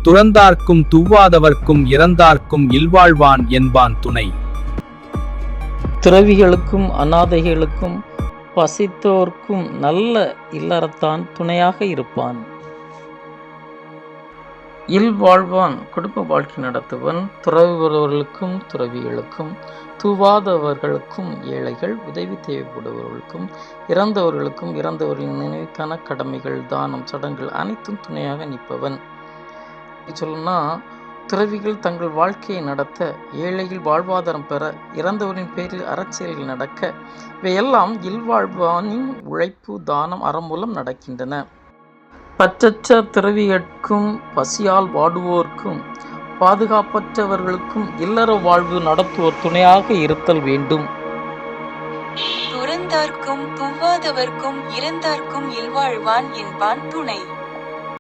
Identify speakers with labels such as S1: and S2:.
S1: துறந்தார்க்கும் துவ்வாதவர்க்கும் இறந்தார்க்கும் இல்வாழ்வான் என்பான் துணை.
S2: துறவிகளுக்கும் அநாதைகளுக்கும் பசித்தோர்க்கும் நல்ல இல்லறத்தான் துணையாக இருப்பான். இல்வாழ்வான் குடும்ப வாழ்க்கை நடத்துவன். துறவுபவர்களுக்கும் துறவிகளுக்கும் தூவாதவர்களுக்கும் ஏழைகள் உதவி தேவைப்படுபவர்களுக்கும் இறந்தவர்களுக்கும் இறந்தவர்களின் நினைவுக்கான கடமைகள் தானம் சடங்குகள் அனைத்தும் துணையாக நிற்பவன். சொல்லணும்னா துறவிகள் தங்கள் வாழ்க்கையை நடத்த, ஏழைகள் வாழ்வாதாரம் பெற, இறந்தவரின் பேரில் அறச்செயல்கள் நடக்க, இவையெல்லாம் இல்வாழ்வானின் உழைப்பு தானம் அறம் மூலம் நடக்கின்றன. பற்றற்ற துறவிகட்கும் பசியால் வாடுவோர்க்கும் பாதுகாப்பற்றவர்களுக்கும் இல்லற வாழ்வு நடத்துவோர் துணையாக இருத்தல் வேண்டும்.
S3: துறந்தார்க்கும் துவ்வாதவர்க்கும் இறந்தார்க்கும் இல்வாழ்வான் என்பான் துணை.